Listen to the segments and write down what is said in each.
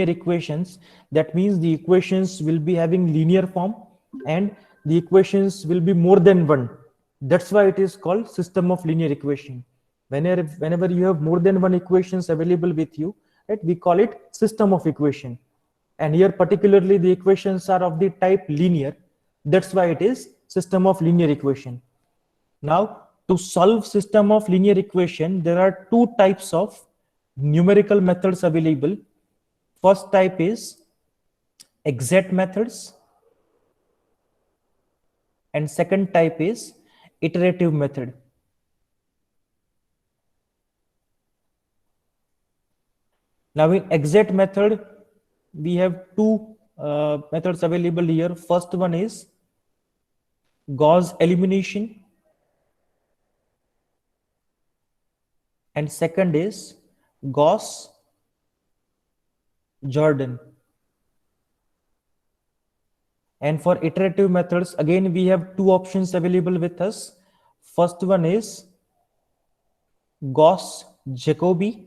equations. That means the equations will be having linear form and the equations will be more than one. That's why it is called system of linear equation. Whenever you have more than one equations available with you, right, we call it system of equation. And here particularly the equations are of the type linear. That's why it is system of linear equation. Now, to solve system of linear equation, there are two types of numerical methods available. First type is exact methods and second type is iterative method. Now in exact method, we have two methods available here. First one is Gauss elimination and second is Gauss-Jordan. And for iterative methods, again, we have two options available with us. First one is Gauss-Jacobi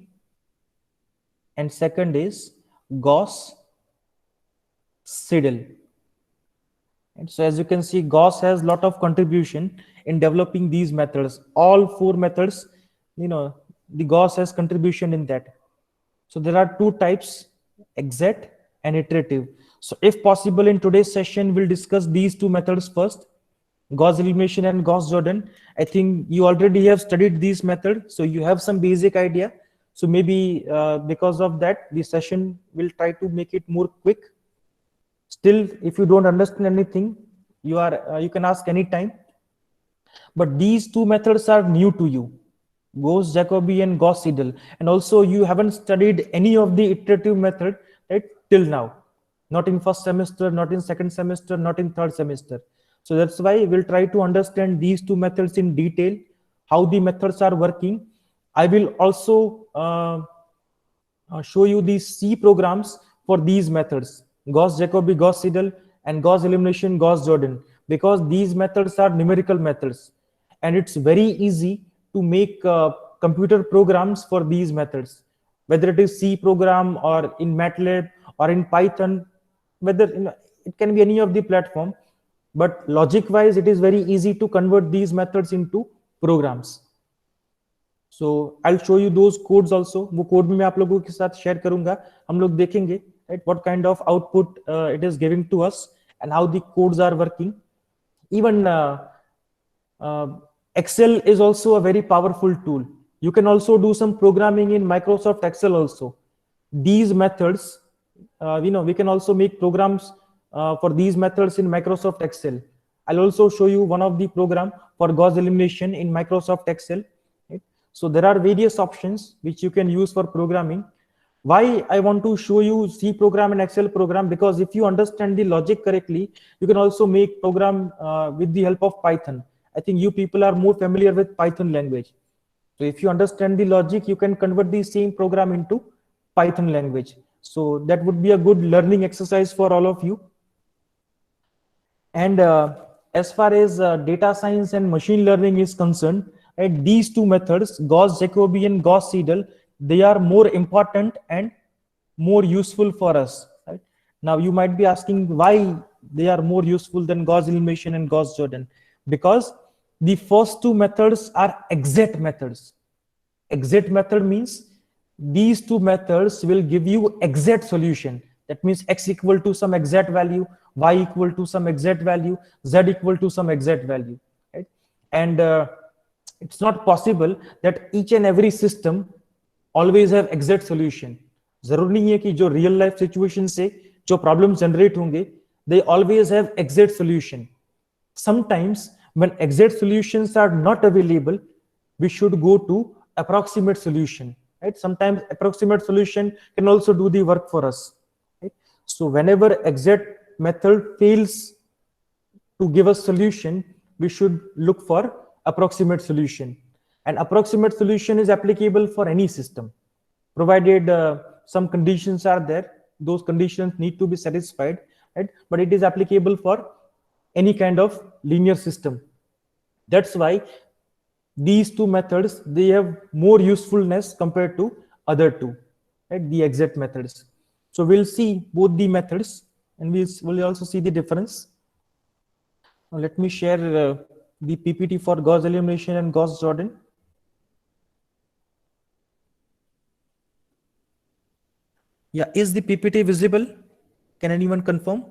and second is Gauss-Seidel. And so as you can see, Gauss has a lot of contribution in developing these methods. All four methods, the Gauss has contribution in that. So there are two types, exact and iterative. So if possible in today's session, we'll discuss these two methods first, Gauss elimination and Gauss-Jordan. I think you already have studied these methods, so you have some basic idea. So maybe because of that, the session will try to make it more quick. Still, if you don't understand anything, you can ask anytime. But these two methods are new to you, Gauss-Jacobi and Gauss-Seidel. And also you haven't studied any of the iterative method, right, till now. Not in first semester, not in second semester, not in third semester. So that's why we'll try to understand these two methods in detail, how the methods are working. I will also show you the C programs for these methods, Gauss-Jacobi, Gauss-Seidel, and Gauss elimination, Gauss-Jordan, because these methods are numerical methods. And it's very easy to make computer programs for these methods, whether it is C program or in MATLAB or in Python, whether it can be any of the platform, but logic wise it is very easy to convert these methods into programs. So I'll show you those codes also. वो code भी मैं आप लोगों के साथ share करूंगा. हम लोग देखेंगे, right, what kind of output it is giving to us and how the codes are working. Even Excel is also a very powerful tool. You can also do some programming in Microsoft Excel also. These methods, we can also make programs for these methods in Microsoft Excel. I'll also show you one of the program for Gauss elimination in Microsoft Excel. Right? So there are various options which you can use for programming. Why I want to show you C program and Excel program? Because if you understand the logic correctly, you can also make program with the help of Python. I think you people are more familiar with Python language. So if you understand the logic, you can convert the same program into Python language. So that would be a good learning exercise for all of you. And as far as data science and machine learning is concerned, right, these two methods, Gauss-Jacobi and Gauss-Seidel, they are more important and more useful for us. Right? Now you might be asking why they are more useful than Gauss elimination and Gauss-Jordan. Because the first two methods are exact methods. Exact method means these two methods will give you exact solution. That means x equal to some exact value, y equal to some exact value, z equal to some exact value. Right? And it's not possible that each and every system always have exact solution. जरूर नहीं है कि जो real life situation से जो problems generate होंगे, they always have exact solution. Sometimes when exact solutions are not available, we should go to approximate solution. Right? Sometimes approximate solution can also do the work for us. Right? So whenever exact method fails to give us solution, we should look for approximate solution. And approximate solution is applicable for any system, provided some conditions are there. Those conditions need to be satisfied, right? But it is applicable for any kind of linear system. That's why these two methods, they have more usefulness compared to other two, right? The exact methods. So we'll see both the methods, and we'll also see the difference. Now let me share the PPT for Gauss elimination and Gauss Jordan. Yeah, is the PPT visible? Can anyone confirm?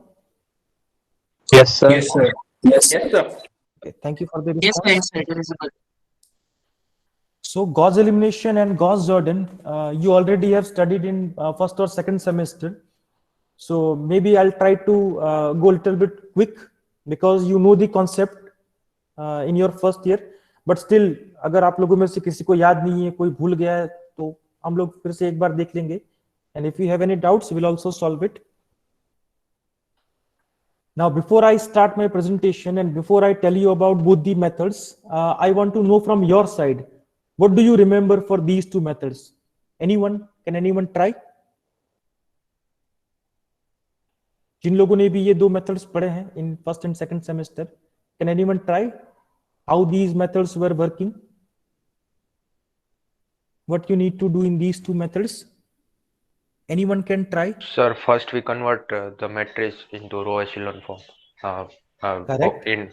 Yes, sir. Yes, sir. Yes, sir. Okay, thank you for the Yes, response. sir, it is visible. So Gauss elimination and Gauss Jordan, you already have studied in first or second semester. So maybe I'll try to go a little bit quick because you know the concept in your first year. But still, अगर आप लोगों में से किसी को याद नहीं है, कोई भूल गया है, तो हम लोग फिर से एक बार देख लेंगे. And if you have any doubts, we'll also solve it. Now, before I start my presentation and before I tell you about both the methods, I want to know from your side, what do you remember for these two methods? Anyone? Can anyone try? जिन लोगों ने भी ये दो methods पढ़े हैं in first and second semester, can anyone try how these methods were working? What you need to do in these two methods? Anyone can try? Sir, first we convert the matrix into row echelon form. Correct. In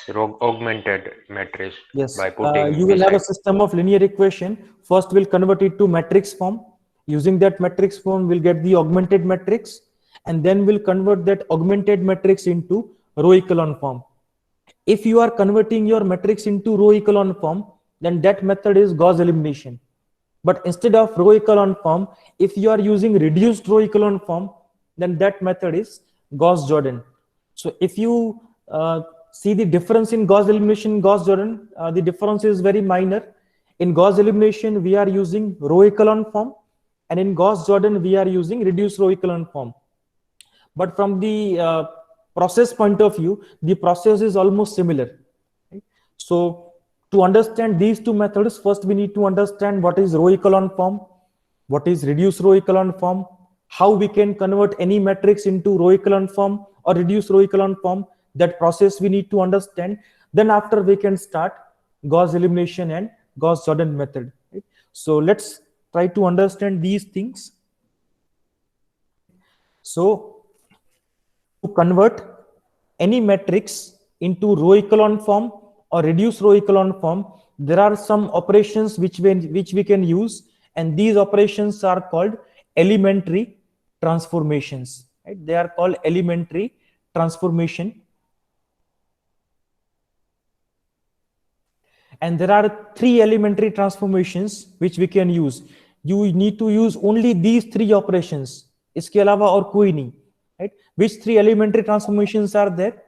augmented matrix Yes. by putting You will have a beside. system of linear equation. First, we'll convert it to matrix form. Using that matrix form, we'll get the augmented matrix, and then we'll convert that augmented matrix into row echelon form. If you are converting your matrix into row echelon form, then that method is Gauss elimination. But instead of row echelon form, if you are using reduced row echelon form, then that method is Gauss Jordan. So if you see the difference in Gauss elimination, Gauss Jordan, the difference is very minor. In Gauss elimination, we are using row echelon form, and in Gauss Jordan, we are using reduced row echelon form. But from the process point of view, the process is almost similar. Right? So to understand these two methods, first we need to understand what is row echelon form, what is reduced row echelon form, how we can convert any matrix into row echelon form or reduced row echelon form. That process we need to understand. Then after we can start Gauss elimination and Gauss Jordan method. Right? So let's try to understand these things. So to convert any matrix into row echelon form or reduced row echelon form, there are some operations which we can use, and these operations are called elementary transformations. Right? They are called elementary transformation. And there are three elementary transformations which we can use. You need to use only these three operations. इसके अलावा और कोई नहीं. Right? Which three elementary transformations are there?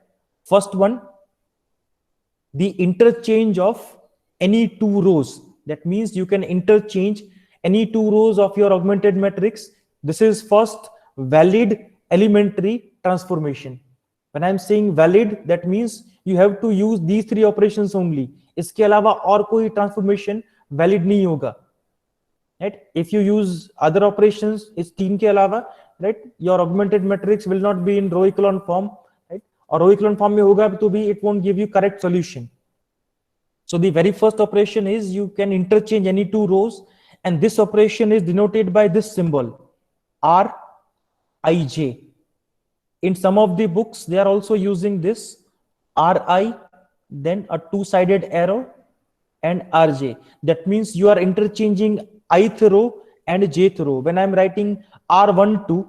First one, the interchange of any two rows. That means you can interchange any two rows of your augmented matrix. This is first valid elementary transformation. When I'm saying valid, that means you have to use these three operations only. इसके अलावा और कोई transformation valid नहीं होगा. Right? If you use other operations, इस तीन के अलावा, right, your augmented matrix will not be in row echelon form, right? और row echelon form में होगा तो भी it won't give you correct solution. So the very first operation is you can interchange any two rows, and this operation is denoted by this symbol Rij. In some of the books, they are also using this Ri, then a two-sided arrow, and Rj. That means you are interchanging ith row and jth row. When I'm writing R12,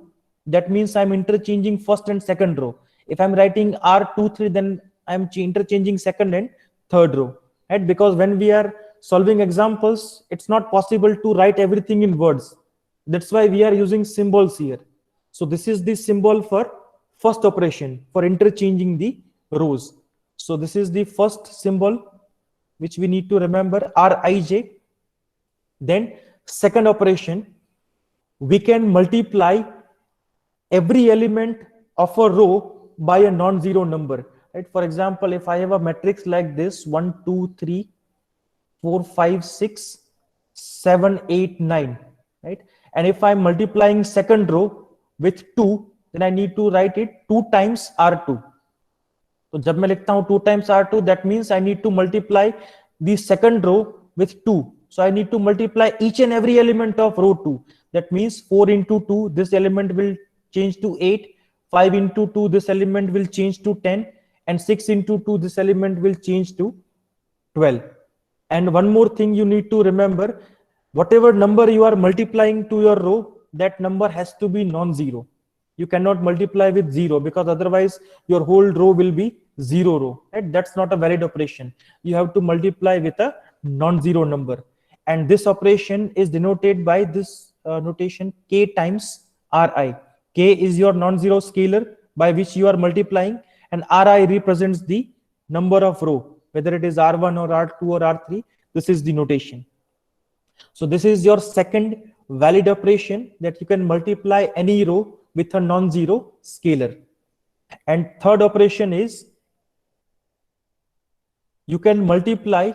that means I'm interchanging first and second row. If I'm writing R23, then I'm interchanging second and third row. Right? Because when we are solving examples, it's not possible to write everything in words. That's why we are using symbols here. So this is the symbol for first operation, for interchanging the rows. So this is the first symbol which we need to remember, Rij. Then second operation, we can multiply every element of a row by a non-zero number. Right? For example, if I have a matrix like this, 1, 2, 3, 4, 5, 6, 7, 8, 9, right? And if I'm multiplying second row with 2, then I need to write it 2 times R2. So जब मैं लिखता हूं 2 times R2, that means I need to multiply the second row with 2. So I need to multiply each and every element of row 2. That means 4 into 2, this element will change to 8. 5 into 2, this element will change to 10. And 6 into 2, this element will change to 12. And one more thing you need to remember, whatever number you are multiplying to your row, that number has to be non-zero. You cannot multiply with 0, because otherwise your whole row will be 0 row, right? That's not a valid operation. You have to multiply with a non-zero number, and this operation is denoted by this notation k times ri. K is your non-zero scalar by which you are multiplying, and ri represents the number of row, whether it is r1 or r2 or r3. This is the notation. So this is your second valid operation, that you can multiply any row with a non-zero scalar. And third operation is you can multiply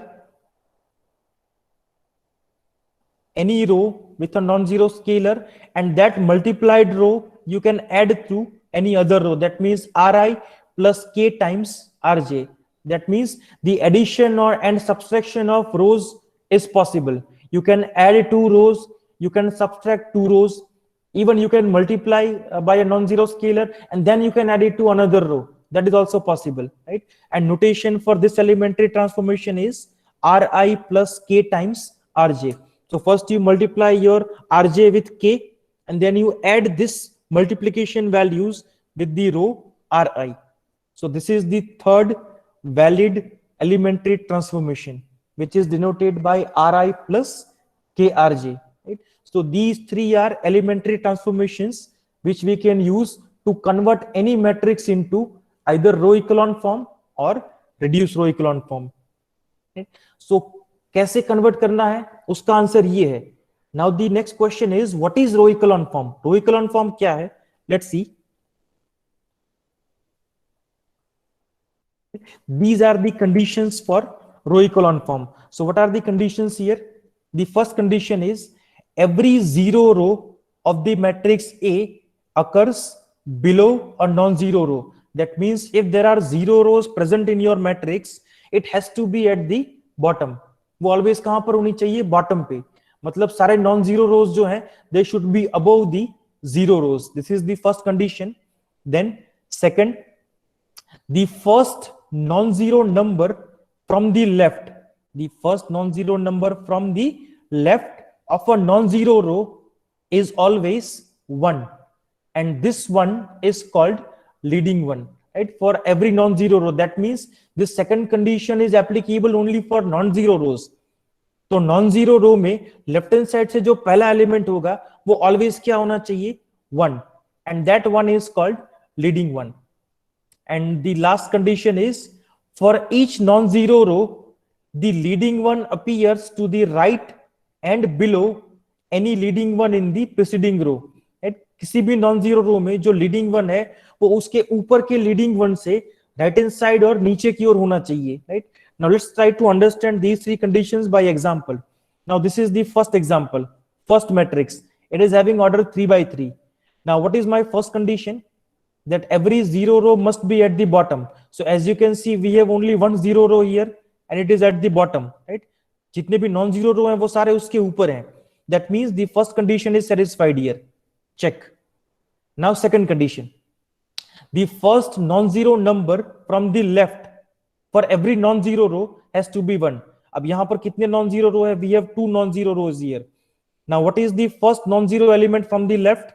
any row with a non-zero scalar, and that multiplied row you can add to any other row. That means ri plus k times rj. That means the addition or and subtraction of rows is possible. You can add 2 rows, you can subtract 2 rows, even you can multiply by a non-zero scalar and then you can add it to another row. That is also possible, right? And notation for this elementary transformation is ri plus k times rj. So first you multiply your rj with k, and then you add this multiplication values with the row ri. So this is the third valid elementary transformation, which is denoted by ri plus krj, right? So these three are elementary transformations which we can use to convert any matrix into either row echelon form or reduced row echelon form. So कैसे convert करना है, उसका answer ये है. Now the next question is what is row equivalent form. Row equivalent form क्या है? Let's see. These are the conditions for row echelon form. So what are the conditions here? The first condition is every zero row of the matrix A occurs below a non-zero row. That means if there are zero rows present in your matrix, it has to be at the bottom. वो always कहां पर होनी चाहिए? Bottom पे. मतलब सारे non zero rows जो हैं they should be above the zero rows. This is the first condition. Then second, the first non zero number from the left, the first non zero number from the left of a non zero row is always 1, and this one is called leading one, right? For every non-zero row. That means this second condition is applicable only for non-zero rows. तो non-zero row में left hand side से जो पहला element होगा वो always क्या होना चाहिए? 1, and that one is called leading one. And the last condition is for each non-zero row the leading one appears to the right and below any leading one in the preceding row. किसी भी non zero रो में जो leading one है वो उसके ऊपर के leading one से राइट हैंड साइड और नीचे की ओर होना चाहिए, right? Now let's try to understand these three conditions by example. Now this is the first example, first matrix. It is having order 3/3. Now what is my first condition? that every zero row must be at the bottom. So as you can see we have only one zero row here and it is at the bottom, right? जितने भी non zero रो हैं वो सारे उसके ऊपर हैं. That means the first condition is satisfied here. Check. Now second condition, the first non-zero number from the left for every non-zero row has to be 1. अब यहां पर कितने non-zero row है? We have 2 non-zero rows here. Now what is the first non-zero element from the left?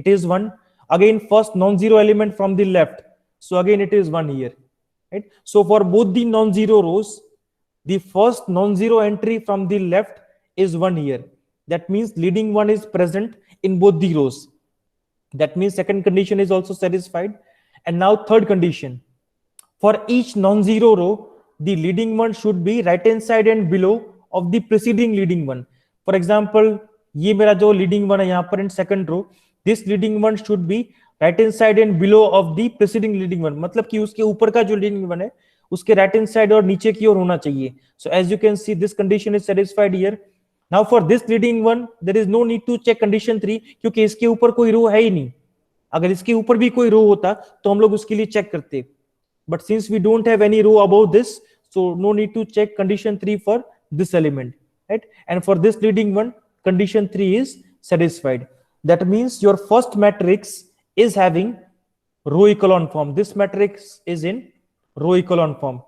It is 1. Again first non-zero element from the left, so again it is 1 here, right? So for both the non-zero rows the first non-zero entry from the left is 1 here. That means leading one is present in both the rows. That means second condition is also satisfied. And now third condition, for each non-zero row the leading one should be right hand side and below of the preceding leading one. For example ये मेरा जो leading one है यहाँ पर in second row, this leading one should be right hand side and below of the preceding leading one. मतलब कि उसके ऊपर का जो leading one है उसके right hand side और नीचे की ओर होना चाहिए. So as you can see this condition is satisfied here. Now for this leading one there is no need to check condition 3 क्योंकि इसके ऊपर कोई रो है ही नहीं. अगर इसके ऊपर भी कोई रो होता तो हम लोग उसके लिए चेक करते. But since we don't have any row above this, so no need to check condition 3 for this element, right? And for this leading one, condition 3 is satisfied. That means your first matrix is having row echelon form. This matrix is in row echelon form.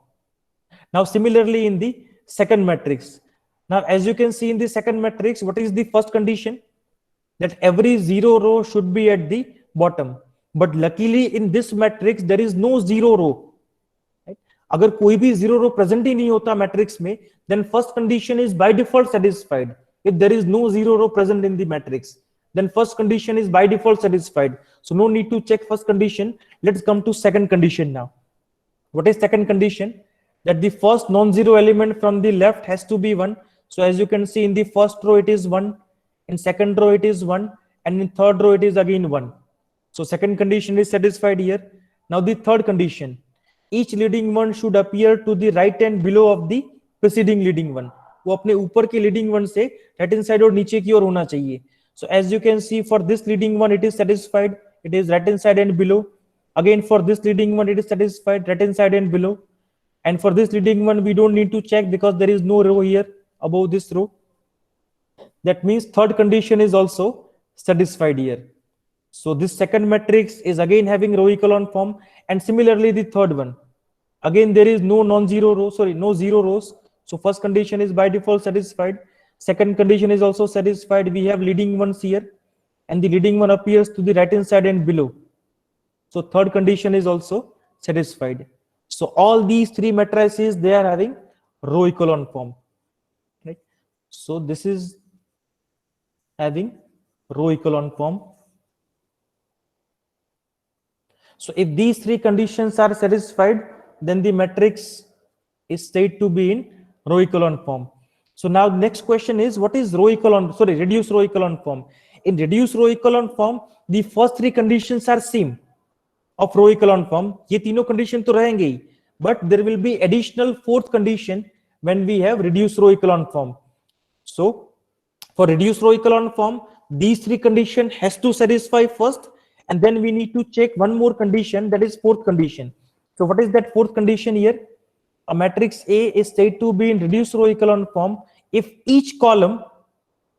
Now similarly in the second matrix, now as you can see in the second matrix, what is the first condition? That every zero row should be at the bottom. But luckily in this matrix there is no zero row, right? अगर कोई भी zero row present ही नहीं होता matrix में, then first condition is by default satisfied. If there is no zero row present in the matrix, then first condition is by default satisfied. So no need to check first condition. Let's come to second condition now. What is second condition? That the first non-zero element from the left has to be 1. So as you can see in the first row it is 1, in second row it is 1, and in third row it is again 1. So second condition is satisfied here. Now the third condition, each leading one should appear to the right and below of the preceding leading one. वो अपने ऊपर के leading one से right hand side और नीचे की ओर होना चाहिए. So as you can see for this leading one it is satisfied, it is right hand side and below. Again for this leading one it is satisfied, right hand side and below. And for this leading one we don't need to check because there is no row here above this row. That means third condition is also satisfied here. So this second matrix is again having row echelon form, and similarly the third one. Again there is no non-zero row, no zero rows. So first condition is by default satisfied. Second condition is also satisfied. We have leading ones here, and the leading one appears to the right hand side and below. So third condition is also satisfied. So all these three matrices, they are having row echelon form, right? So this is having row echelon form. So if these three conditions are satisfied, then the matrix is said to be in row echelon form. So now next question is, what is reduced row echelon form? In reduced row echelon form, the first three conditions are same of row echelon form. ये तीनों condition तो रहेंगे ही, but there will be additional fourth condition when we have reduced row echelon form. So for reduced row echelon form, these three condition has to satisfy first, and then we need to check one more condition, that is fourth condition. So what is that fourth condition here? A matrix A is said to be in reduced row echelon form if each column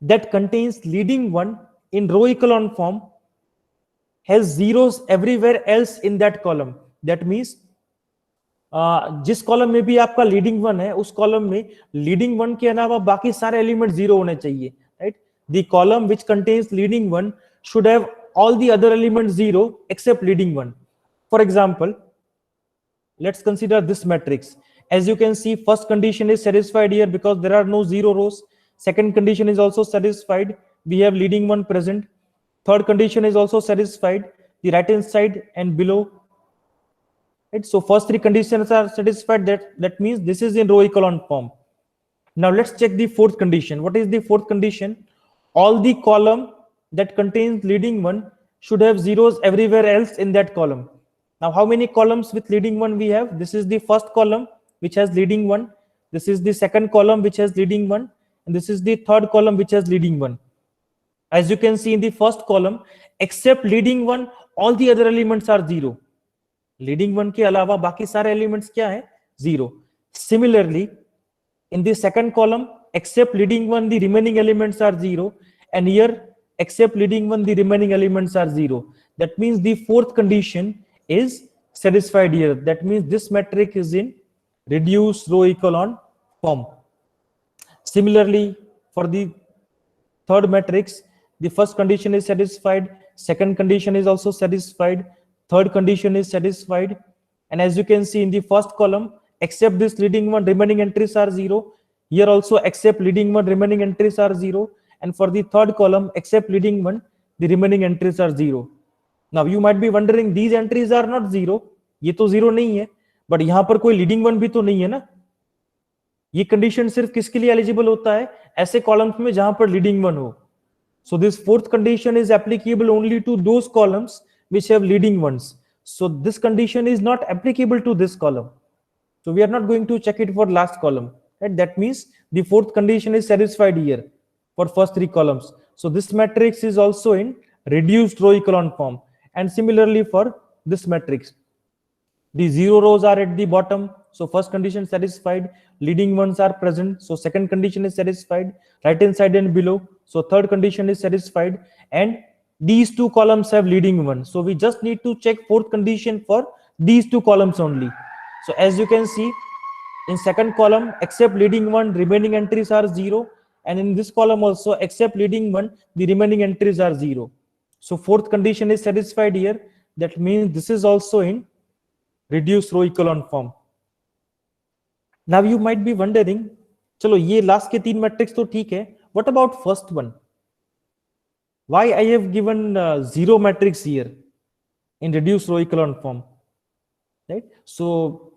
that contains leading one in row echelon form has zeros everywhere else in that column. That means जिस column में भी आपका leading one है, उस column में leading one के अलावा बाकी सारे एलिमेंट जीरो होने चाहिए, right? The column which contains leading one should have all the other elements zero except leading one. For example, let's consider this matrix. As you can see, first condition is satisfied here because there are no zero rows. Second condition is also satisfied. We have leading one present. Third condition is also satisfied, the right hand side and below. Right? So first three conditions are satisfied. That means this is in row echelon form. Now let's check the fourth condition. What is the fourth condition? All the column that contains leading one should have zeros everywhere else in that column. Now how many columns with leading one we have? This is the first column which has leading one. This is the second column which has leading one, and this is the third column which has leading one. As you can see in the first column, except leading one, all the other elements are zero. Leading one के अलावा बाकी सारे elements क्या है? Zero. Similarly, in the second column, except leading one, the remaining elements are zero, and here except leading one, the remaining elements are zero. That means the fourth condition is satisfied here. That means this matrix is in reduced row echelon form. Similarly, for the third matrix, the first condition is satisfied, second condition is also satisfied, third condition is satisfied, and as you can see in the first column, except this leading one, remaining entries are zero. Here also, except leading one, remaining entries are zero. And for the third column, except leading one, the remaining entries are zero. Now you might be wondering, these entries are not zero. ये तो zero नहीं है, but यहाँ पर कोई leading one भी तो नहीं है ना? ये condition सिर्फ किसके लिए eligible होता है? ऐसे columns में जहाँ पर leading one हो. So this fourth condition is applicable only to those columns which have leading ones. So this condition is not applicable to this column. So we are not going to check it for last column. Right? That means the fourth condition is satisfied here for first three columns. So this matrix is also in reduced row echelon form. And similarly for this matrix, the zero rows are at the bottom. So first condition satisfied, leading ones are present. So second condition is satisfied, right hand side and below. So third condition is satisfied, and these two columns have leading one. So we just need to check fourth condition for these two columns only. So as you can see, in second column, except leading one, remaining entries are 0. And in this column also, except leading one, the remaining entries are 0. So fourth condition is satisfied here. That means this is also in reduced row echelon form. Now you might be wondering, चलो ये last के तीन matrix तो ठीक है. What about first one? Why I have given zero matrix here in reduced row echelon form, right? So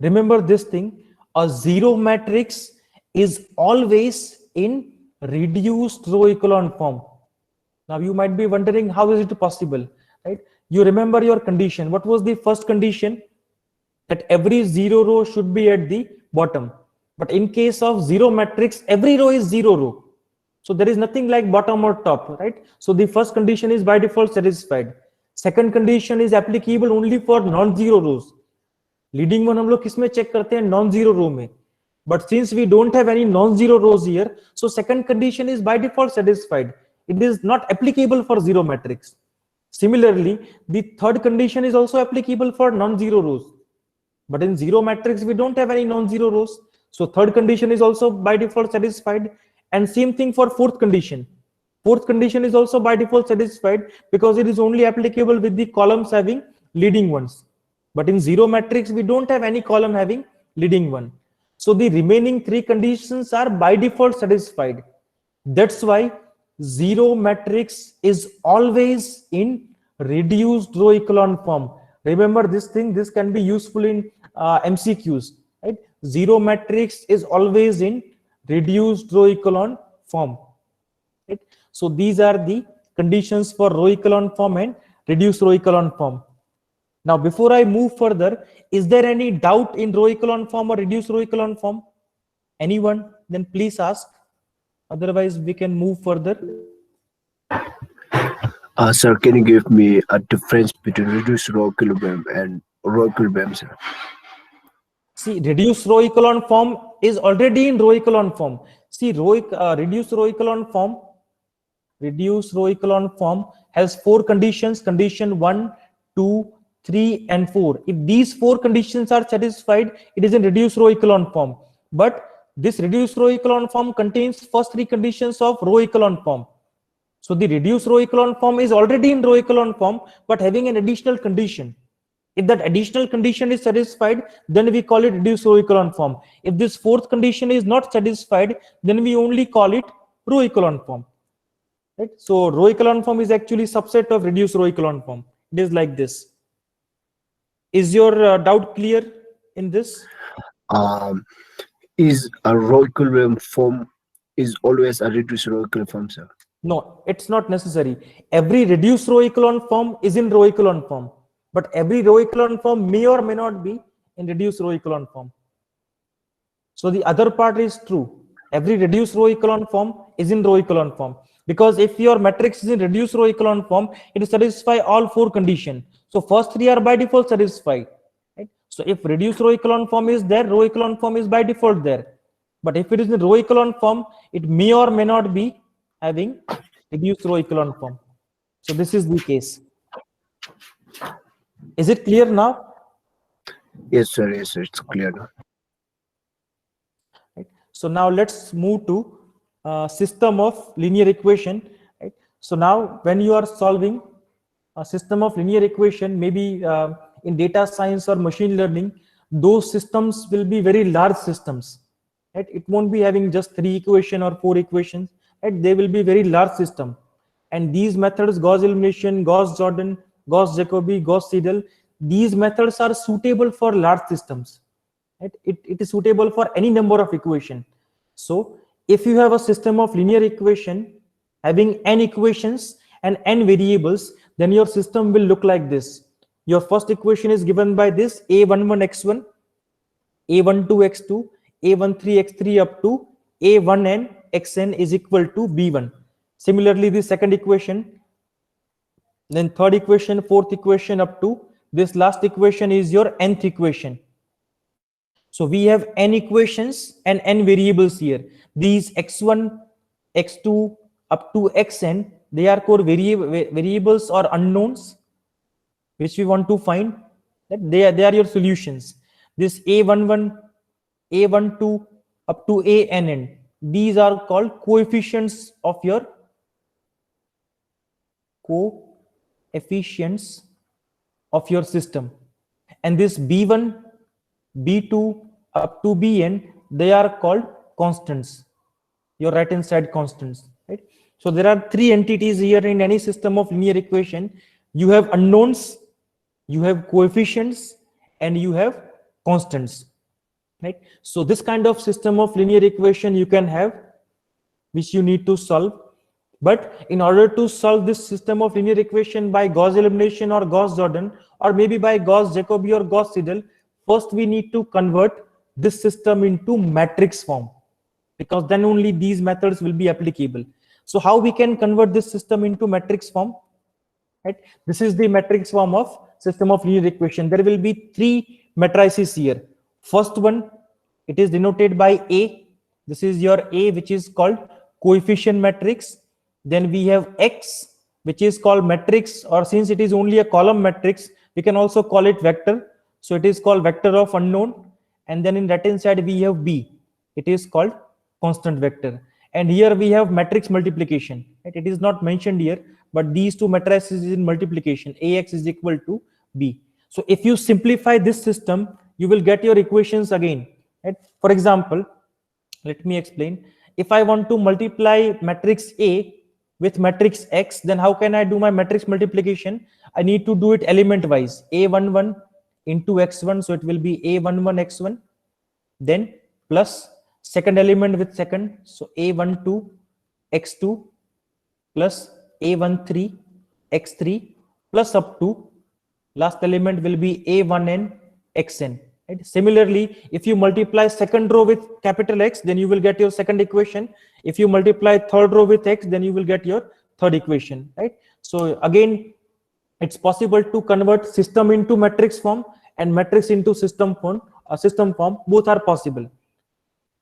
remember this thing: a zero matrix is always in reduced row echelon form. Now you might be wondering, how is it possible, right? You remember your condition. What was the first condition? That every zero row should be at the bottom. But in case of zero matrix, every row is zero row. So there is nothing like bottom or top, right? So the first condition is by default satisfied. Second condition is applicable only for non-zero rows. Leading one हम लोग किसमें check करते हैं? Non-zero row में. But since we don't have any non-zero rows here, so second condition is by default satisfied. It is not applicable for zero matrix. Similarly, the third condition is also applicable for non-zero rows. But in zero matrix, we don't have any non-zero rows. So third condition is also by default satisfied. And same thing for fourth condition. Fourth condition is also by default satisfied because it is only applicable with the columns having leading ones. But in zero matrix, we don't have any column having leading one. So the remaining three conditions are by default satisfied. That's why zero matrix is always in reduced row echelon form. Remember this thing, this can be useful in MCQs, right? Zero matrix is always in reduced row echelon form, right? So these are the conditions for row echelon form and reduced row echelon form. Now, before I move further, is there any doubt in row echelon form or reduced row echelon form? Anyone? Then please ask. Otherwise, we can move further. Sir, can you give me a difference between reduced row equilibrium and row equilibrium, sir? See, reduced row echelon form is already in row echelon form. See, reduced row echelon form has four conditions: condition 1, 2, 3, and 4. If these four conditions are satisfied, it is in reduced row echelon form. But this reduced row echelon form contains first three conditions of row echelon form. So the reduced row echelon form is already in row echelon form, but having an additional condition. If that additional condition is satisfied, then we call it reduced row echelon form. If this fourth condition is not satisfied, then we only call it row echelon form. Right? So row echelon form is actually subset of reduced row echelon form. It is like this. Is your doubt clear in this? Is a row equilibrium form is always a reduced row equilibrium form, sir? No, it's not necessary. Every reduced row echelon form is in row echelon form, but every row echelon form may or may not be in reduced row echelon form. So the other part is true. Every reduced row echelon form is in row echelon form, because if your matrix is in reduced row echelon form, it satisfies all four conditions. So first three are by default satisfied. Right? So if reduced row echelon form is there, row echelon form is by default there. But if it is in row echelon form, it may or may not be having reduced row echelon form. So this is the case. Is it clear now? Yes, sir. Yes, sir. It's clear now. Right. So now let's move to system of linear equation. Right. So now when you are solving a system of linear equation, maybe in data science or machine learning, those systems will be very large systems. Right. It won't be having just 3 equations or 4 equations. Right. They will be very large system. And these methods, Gauss elimination, Gauss Jordan, Gauss Jacobi, Gauss Seidel, these methods are suitable for large systems. Right? It is suitable for any number of equations. So if you have a system of linear equation having n equations and n variables, then your system will look like this. Your first equation is given by this: a11x1, a12x2, a13x3 up to a1n xn is equal to b1. Similarly, the second equation, then third equation, fourth equation up to this last equation is your nth equation. So we have n equations and n variables here. These x1, x2 up to xn, they are core variables or unknowns which we want to find. That they are your solutions. This a11, a12 up to ann, these are called coefficients of your system. And this b1, b2 up to bn, they are called constants, your right hand side constants, right? So there are three entities here in any system of linear equation. You have unknowns, you have coefficients, and you have constants, right? So this kind of system of linear equation you can have, which you need to solve. But in order to solve this system of linear equation by Gauss elimination or Gauss-Jordan, or maybe by Gauss-Jacobi or Gauss-Seidel, first we need to convert this system into matrix form, because then only these methods will be applicable. So how we can convert this system into matrix form? Right? This is the matrix form of system of linear equation. There will be three matrices here. First one, it is denoted by A. This is your A, which is called coefficient matrix. Then we have X, which is called matrix, or since it is only a column matrix, we can also call it vector. So it is called vector of unknown. And then in right hand side we have B. It is called constant vector. And here we have matrix multiplication. Right? It is not mentioned here, but these two matrices is in multiplication. AX is equal to B. So if you simplify this system, you will get your equations again. Right? For example, let me explain. If I want to multiply matrix A with matrix X, then how can I do my matrix multiplication? I need to do it element wise. A11 into X1, so it will be A11 X1, then plus second element with second, so A12 X2 plus A13 X3 plus up to last element will be A1n Xn. Right? Similarly, if you multiply second row with capital X, then you will get your second equation. If you multiply third row with X, then you will get your third equation. Right? So again, it's possible to convert system into matrix form and matrix into system form. Both are possible.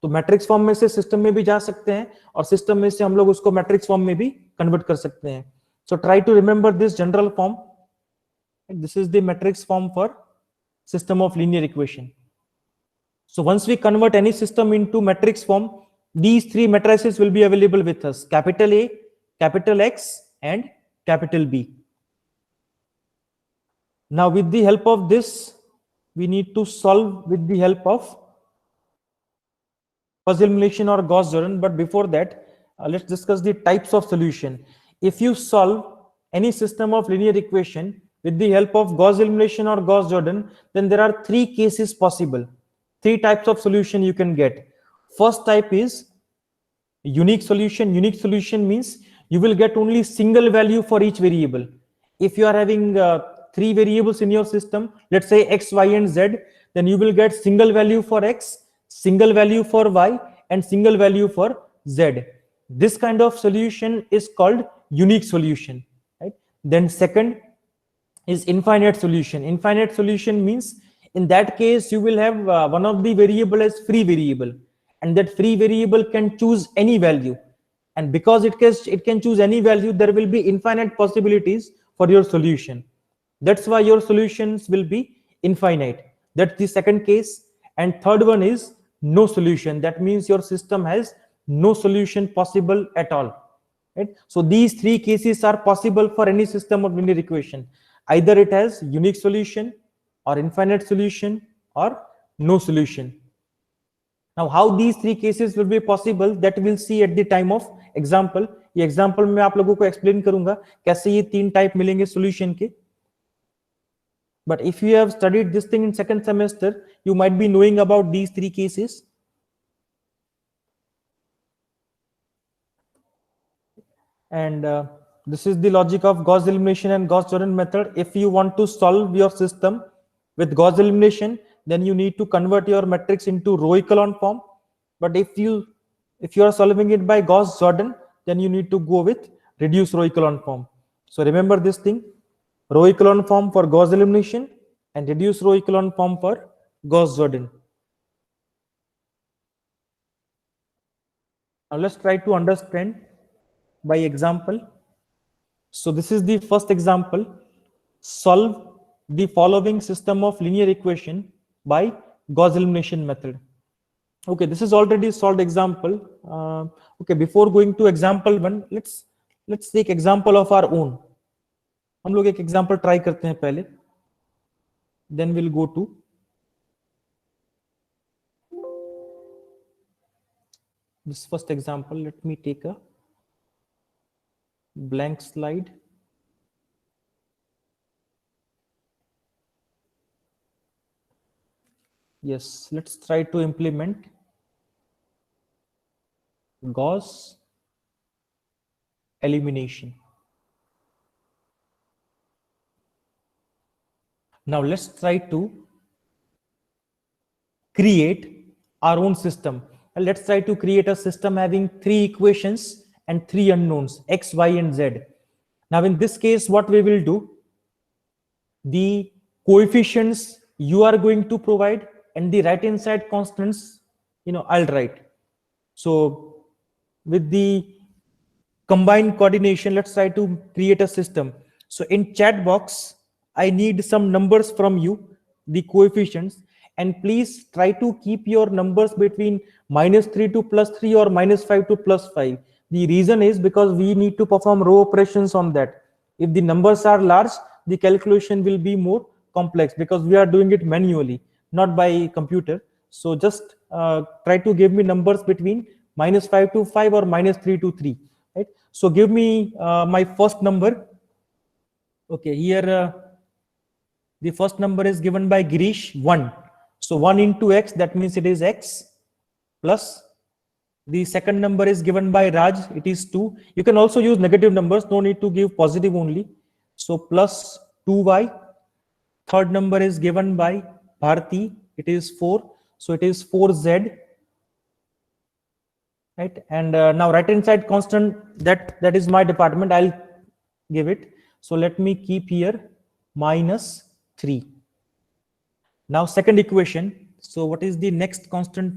तो matrix form में से system में भी जा सकते हैं और system में से हम लोग उसको मैट्रिक्स फॉर्म में भी कन्वर्ट कर सकते हैं. So try to remember this general form. This is the matrix form for system of linear equation. So once we convert any system into matrix form, these three matrices will be available with us: capital A, capital X, and capital B. Now with the help of this, we need to solve with the help of Gauss elimination or Gauss-Jordan. But before that, let's discuss the types of solution. If you solve any system of linear equation with the help of Gauss elimination or Gauss-Jordan, then there are three cases possible. Three types of solution you can get. First type is unique solution. Unique solution means you will get only single value for each variable. If you are having three variables in your system, let's say X, Y, and Z, then you will get single value for X, single value for Y, and single value for Z. This kind of solution is called unique solution. Right? Then second is infinite solution. Infinite solution means in that case you will have one of the variable as free variable, and that free variable can choose any value, and because it can choose any value, there will be infinite possibilities for your solution. That's why your solutions will be infinite. That's the second case. And third one is no solution. That means your system has no solution possible at all. Right? So these three cases are possible for any system of linear equation. Either it has unique solution or infinite solution or no solution. Now how these three cases will be possible, that we'll see at the time of example. ये example में आप लोगों को explain करूंगा कैसे ये तीन type मिलेंगे solution के. But if you have studied this thing in second semester, you might be knowing about these three cases. And this is the logic of Gauss elimination and Gauss-Jordan method. If you want to solve your system with Gauss elimination, then you need to convert your matrix into row echelon form. But if you are solving it by Gauss-Jordan, then you need to go with reduced row echelon form. So remember this thing: row echelon form for Gauss elimination and reduced row echelon form for Gauss-Jordan. Now let's try to understand by example. So this is the first example. Solve the following system of linear equation by Gauss elimination method. Okay, this is already solved example. Okay, before going to example one, let's take example of our own. हम लोग एक example try करते हैं पहले. Then we'll go to this first example. Let me take a blank slide. Yes, let's try to implement Gauss elimination. Now let's try to create our own system. Let's try to create a system having 3 equations and 3 unknowns, x, y, and z. Now in this case, what we will do, the coefficients you are going to provide and the right hand side constants, I'll write. So with the combined coordination, let's try to create a system. So in chat box, I need some numbers from you, the coefficients, and please try to keep your numbers between -3 to +3 or -5 to +5. The reason is because we need to perform row operations on that. If the numbers are large, the calculation will be more complex because we are doing it manually, not by computer. So just try to give me numbers between -5 to 5 or -3 to 3. Right? So give me my first number. Okay, here the first number is given by Girish, 1. So 1 into x, that means it is x, plus the second number is given by Raj, it is 2. You can also use negative numbers, no need to give positive only. So plus 2y. Third number is given by Bharti, it is 4. So it is 4z. Right? And now right hand side constant, that is my department, I'll give it. So let me keep here -3. Now second equation. So what is the next constant?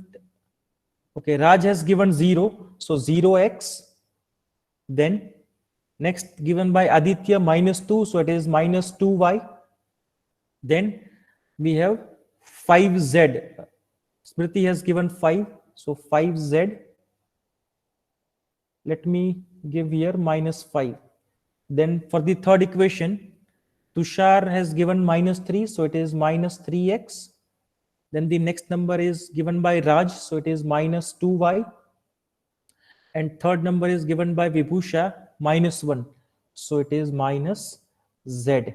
Okay, Raj has given 0. So 0x. Then next given by Aditya -2. So it is -2y. Then we have 5z. Smriti has given 5. So 5z. Let me give here -5. Then for the third equation, Tushar has given -3, so it is -3x. Then the next number is given by Raj, so it is -2y. And third number is given by Vibhusha, -1, so it is -z.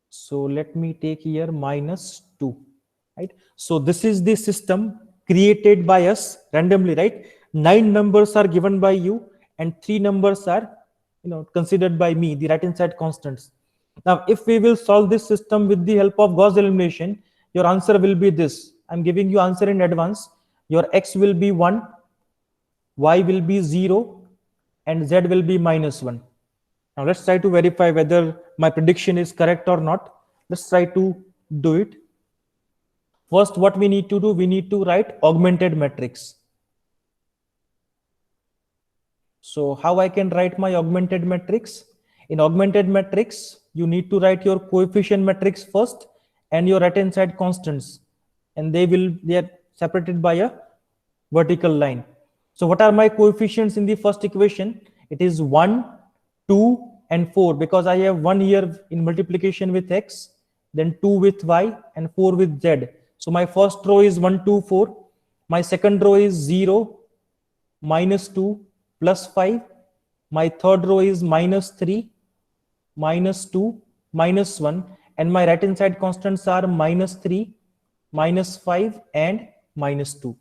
So let me take here -2. Right? So this is the system created by us randomly, right? 9 numbers are given by you and 3 numbers are considered by me, the right hand side constants. Now if we will solve this system with the help of Gauss elimination, your answer will be this. I'm giving you answer in advance. Your x will be 1, y will be 0, and z will be -1. Now let's try to verify whether my prediction is correct or not. Let's try to do it. First, what we need to do, we need to write augmented matrix. So how I can write my augmented matrix? In augmented matrix, you need to write your coefficient matrix first and your right hand side constants, and they are separated by a vertical line. So what are my coefficients in the first equation? It is 1, 2, and 4, because I have 1 here in multiplication with x, then 2 with y, and 4 with z. So my first row is 1, 2, 4. My second row is 0, -2, +5. My third row is -3, -2, -1, and my right hand side constants are -3, -5, and -2.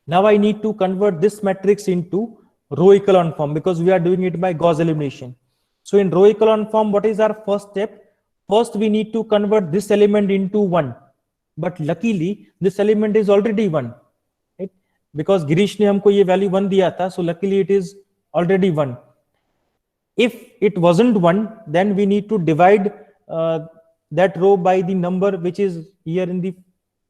Now I need to convert this matrix into row echelon form because we are doing it by Gauss elimination. So in row echelon form, what is our first step? First, we need to convert this element into 1. But luckily, this element is already 1. Right? Because Girish ne humko ye value 1 diya tha, so luckily it is already 1. If it wasn't 1, then we need to divide that row by the number which is here in the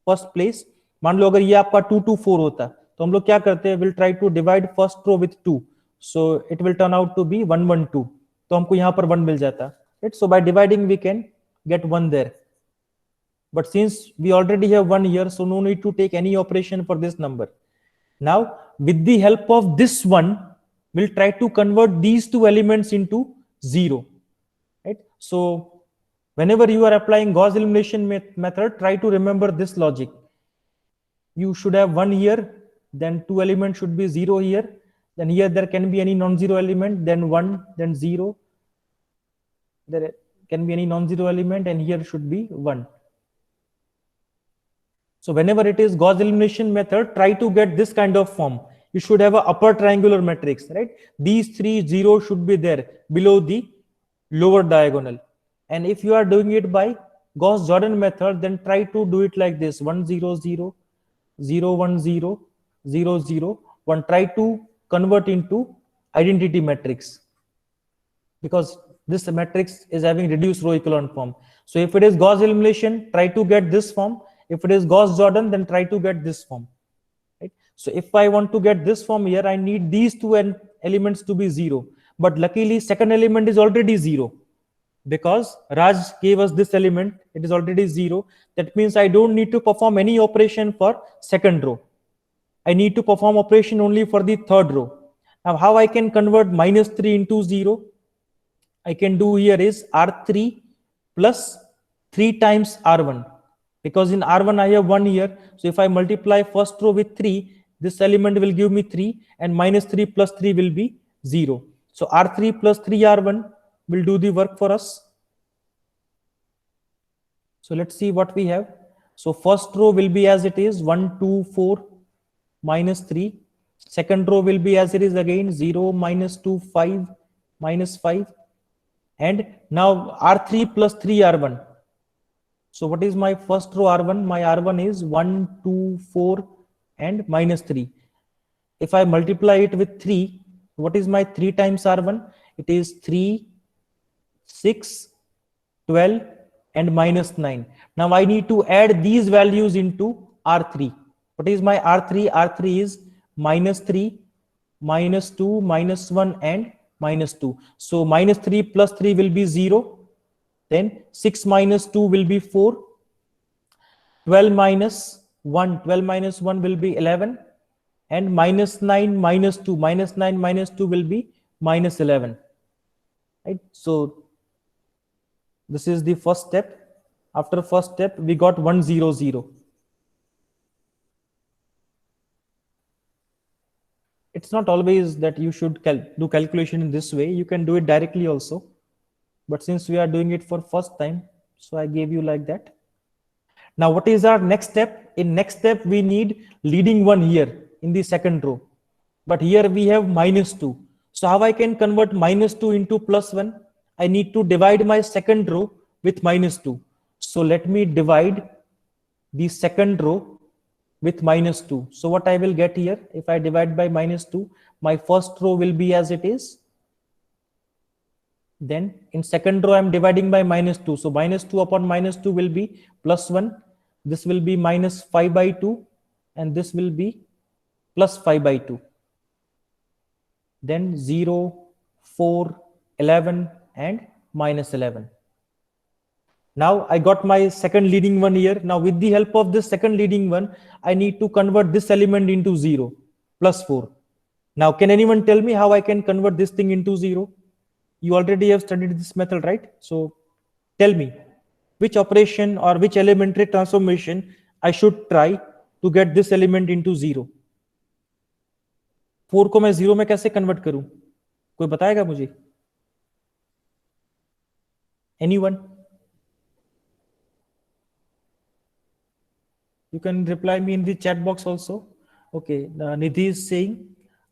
first place. मान लो अगर ये आपका 2 to 4 होता, तो हम लोग क्या करते हैं, will try to divide first row with 2, so it will turn out to be 1 1 2, तो हमको यहाँ पर 1 मिल जाता, right. So by dividing we can get 1 there, but since we already have 1 here, so no need to take any operation for this number. Now with the help of this one, we'll try to convert these two elements into 0, right. So whenever you are applying Gauss elimination method, try to remember this logic. You should have 1 here, then 2 elements should be 0 here, then here there can be any non-zero element, then 1, then 0, there can be any non-zero element, and here should be 1. So whenever it is Gauss elimination method, try to get this kind of form. You should have an upper triangular matrix, right? These 3 zeros should be there below the lower diagonal. And if you are doing it by Gauss-Jordan method, then try to do it like this: 1 0 0 0 1 0 0 0 1. Try to convert into identity matrix, because this matrix is having reduced row echelon form. So if it is Gauss elimination, try to get this form. If it is Gauss-Jordan, then try to get this form, right? So if I want to get this form here, I need these two elements to be 0. But luckily, second element is already 0, because Raj gave us this element. It is already 0. That means I don't need to perform any operation for second row. I need to perform operation only for the third row. Now, how I can convert -3 into 0? I can do here is R3 plus 3 times R1, because in R1 I have 1 here. So if I multiply first row with 3, this element will give me 3, and -3 plus 3 will be 0. So R3 plus 3R1 will do the work for us. So let's see what we have. So first row will be as it is, 1 2 4 -3. Second row will be as it is again, 0 -2 5 -5. And now R3 plus 3R1. So what is my first row R1? My R1 is 1 2 4 and -3. If I multiply it with 3, what is my 3 times R1? It is 3 6 12 and -9. Now I need to add these values into R3. What is my R3? R3 is -3, -2, -1 and -2. So -3 plus 3 will be 0. Then 6 minus 2 will be 4. 12 minus 1, 12 minus 1 will be 11. And -9 minus 2, -9 minus 2 will be -11. Right? So this is the first step. After first step, we got 1 0 0. It's not always that you should do calculation in this way. You can do it directly also. But since we are doing it for first time, so I gave you like that. Now what is our next step? In next step, we need leading one here in the second row. But here we have -2. So how I can convert -2 into +1? I need to divide my second row with -2. So let me divide the second row with -2. So what I will get here, if I divide by -2, my first row will be as it is. Then in second row, I'm dividing by -2. So -2 upon -2 will be +1. This will be -5/2. And this will be +5/2. Then 0, 4, 11 and -11. Now I got my second leading one here. Now with the help of this second leading one, I need to convert this element into 0, +4. Now can anyone tell me how I can convert this thing into 0? You already have studied this method, right? So tell me which operation or which elementary transformation I should try to get this element into 0. 4 को मैं 0 में कैसे convert करूं? कोई बताएगा मुझे? Anyone? You can reply me in the chat box also. Okay, Nidhi is saying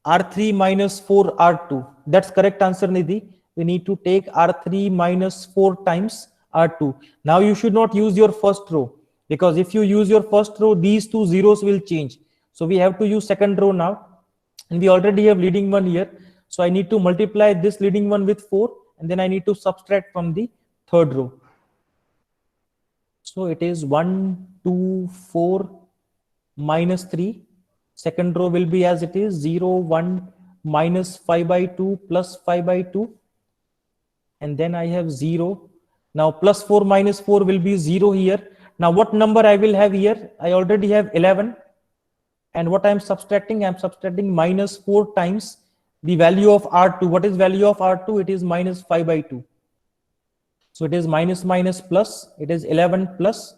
R3 minus 4 R2. That's correct answer, Nidhi. We need to take R3 minus 4 times R2. Now you should not use your first row, because if you use your first row, these two zeros will change. So we have to use second row now. And we already have leading one here. So I need to multiply this leading one with 4. And then I need to subtract from the third row. So it is 1, 2, 4, -3. Second row will be as it is, 0, 1, minus 5 by 2 plus 5 by 2. And then I have 0. Now plus 4 minus 4 will be 0 here. Now what number I will have here? I already have 11. And what I'm subtracting minus 4 times the value of R2. What is value of R2? It is minus 5 by 2. So it is minus minus plus. It is 11 plus.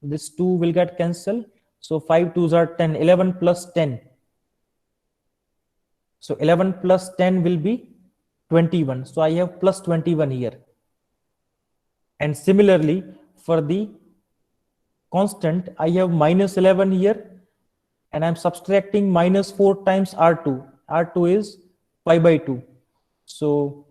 This 2 will get cancelled. So 5 2s are 10. 11 plus 10. So 11 plus 10 will be 21. So I have plus 21 here. And similarly, for the constant, I have minus 11 here. And I'm subtracting minus 4 times R2. R2 is 5 by 2. So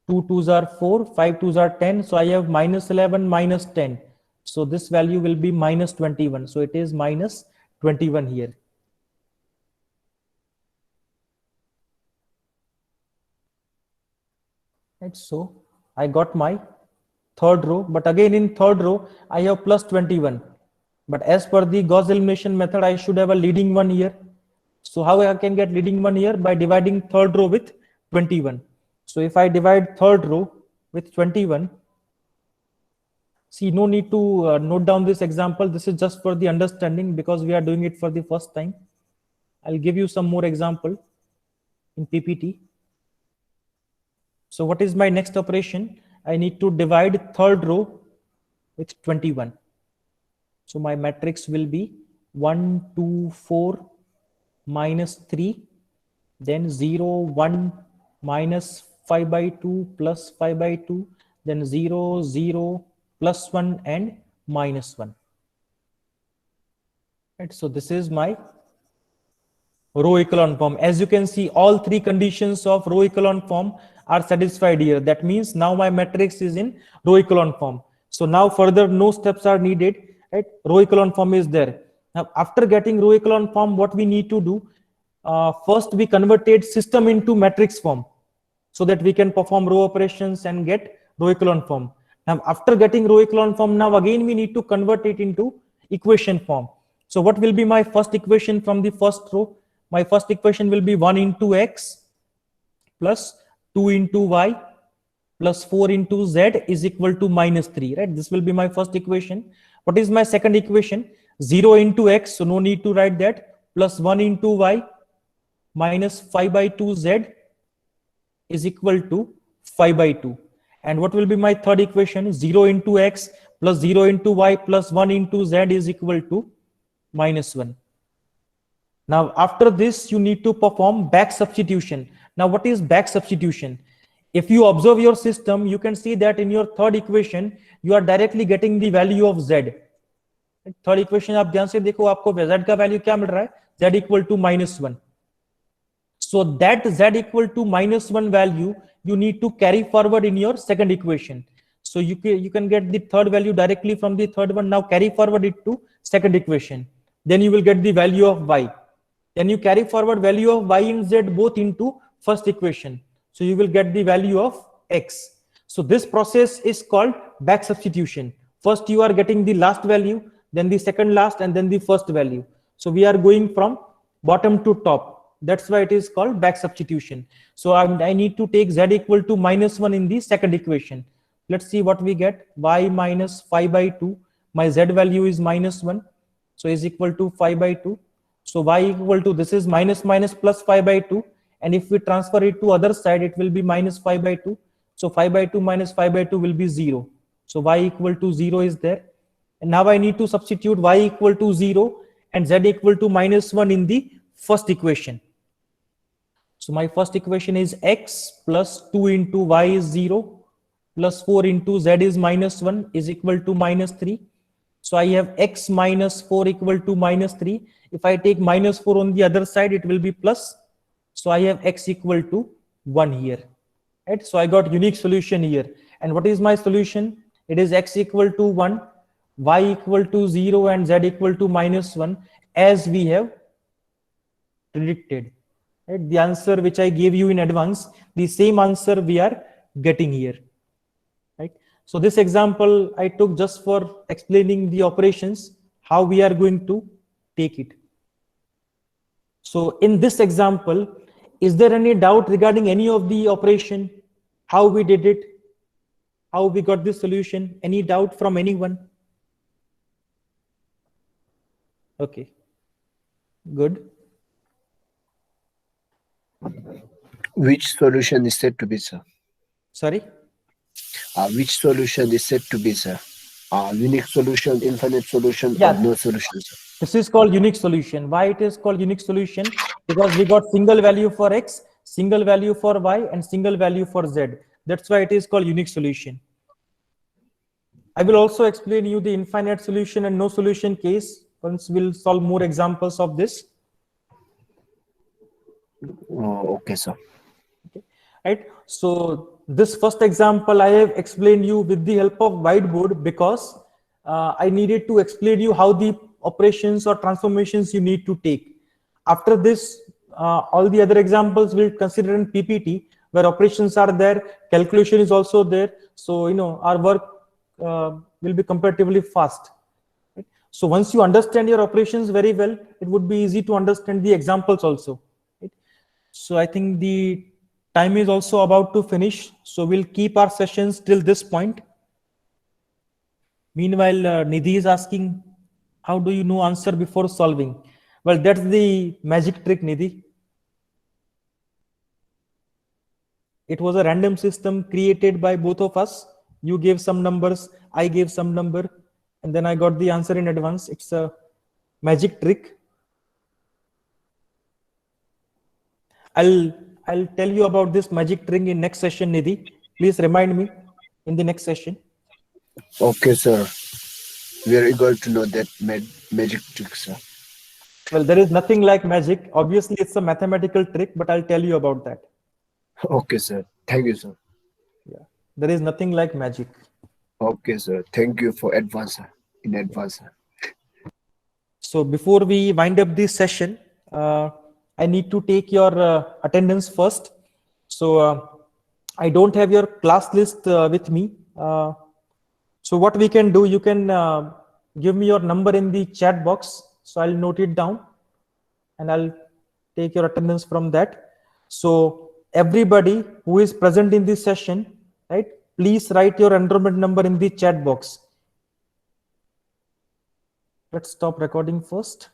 2 2s are 4, 5 2s are 10. So I have minus 11 minus 10. So this value will be minus 21. So it is minus 21 here. Right, so I got my third row, but again in third row, I have plus 21. But as per the Gauss elimination method, I should have a leading one here. So how I can get leading one here? By dividing third row with 21. So if I divide third row with 21, see, no need to note down this example. This is just for the understanding because we are doing it for the first time. I'll give you some more example in PPT. So what is my next operation? I need to divide third row with 21. So my matrix will be 1, 2, 4, minus 3, then 0, 1, minus 5 by 2, plus 5 by 2, then 0, 0, plus 1, and minus 1. Right, so this is my row echelon form. As you can see, all three conditions of row echelon form are satisfied here. That means now my matrix is in row echelon form. So now further no steps are needed. Right? Row echelon form is there. Now after getting row echelon form, what we need to do? First we converted system into matrix form so that we can perform row operations and get row echelon form. Now after getting row echelon form, now again we need to convert it into equation form. So what will be my first equation from the first row? My first equation will be 1 into x plus 2 into y plus 4 into z is equal to minus 3, right? This will be my first equation. What is my second equation? 0 into x, so no need to write that, plus 1 into y minus 5 by 2 z is equal to 5 by 2. And what will be my third equation? 0 into x plus 0 into y plus 1 into z is equal to minus 1. Now after this you need to perform back substitution. Now what is back substitution? If you observe your system, you can see that in your third equation you are directly getting the value of z. Third equation आप ध्यान से देखो, आपको z का value क्या मिल रहा है? z equal to -1. So that z equal to -1 value you need to carry forward in your second equation. So you can get the third value directly from the third one. Now carry forward it to second equation. Then you will get the value of y. Then you carry forward value of y and z both into first equation. So you will get the value of x. So this process is called back substitution. First you are getting the last value, then the second last, and then the first value. So we are going from bottom to top. That's why it is called back substitution. So I need to take z equal to -1 in the second equation. Let's see what we get. Y minus 5 by 2. My z value is -1. So is equal to 5 by 2. So y equal to, this is minus plus 5 by 2. And if we transfer it to other side, it will be minus 5 by 2. So 5 by 2 minus 5 by 2 will be 0. So y equal to 0 is there. And now I need to substitute y equal to 0 and z equal to -1 in the first equation. So my first equation is x plus 2 into y is 0 plus 4 into z is -1 is equal to -3. So I have x minus 4 equal to -3. If I take -4 on the other side, it will be plus. So I have x equal to 1 here. Right? So I got unique solution here. And what is my solution? It is x equal to 1, y equal to 0, and z equal to -1, as we have predicted. Right? The answer which I gave you in advance, the same answer we are getting here. Right? So this example I took just for explaining the operations, how we are going to take it. So in this example, is there any doubt regarding any of the operation, how we did it, how we got this solution? Any doubt from anyone? Okay, good. Which solution is said to be, sir? Sorry? Which solution is said to be, sir? Unique solution, infinite solution, Yeah. or no solution, sir? This is called unique solution. Why it is called unique solution? Because we got single value for x, single value for y, and single value for z. That's why it is called unique solution. I will also explain you the infinite solution and no solution case. Once we'll solve more examples of this. Oh, okay, sir. Right. So this first example I have explained you with the help of whiteboard because I needed to explain you how the operations or transformations you need to take. After this, all the other examples will consider in PPT where operations are there, calculation is also there. So, our work will be comparatively fast. Right? So once you understand your operations very well, it would be easy to understand the examples also. Right? So I think the time is also about to finish. So we'll keep our sessions till this point. Meanwhile, Nidhi is asking, how do you know answer before solving? Well, that's the magic trick, Nidhi. It was a random system created by both of us. You gave some numbers, I gave some number, and then I got the answer in advance. It's a magic trick. I'll tell you about this magic trick in next session, Nidhi. Please remind me in the next session. Okay, sir. We are eager to know that magic trick, sir. Well, there is nothing like magic. Obviously, it's a mathematical trick, but I'll tell you about that. Okay, sir. Thank you, sir. Yeah, there is nothing like magic. Okay, sir. Thank you for advance, sir. In advance, sir. So before we wind up this session, I need to take your attendance first. So I don't have your class list with me. So what we can do, you can give me your number in the chat box. So I'll note it down and I'll take your attendance from that. So everybody who is present in this session, right, please write your enrollment number in the chat box. Let's stop recording first.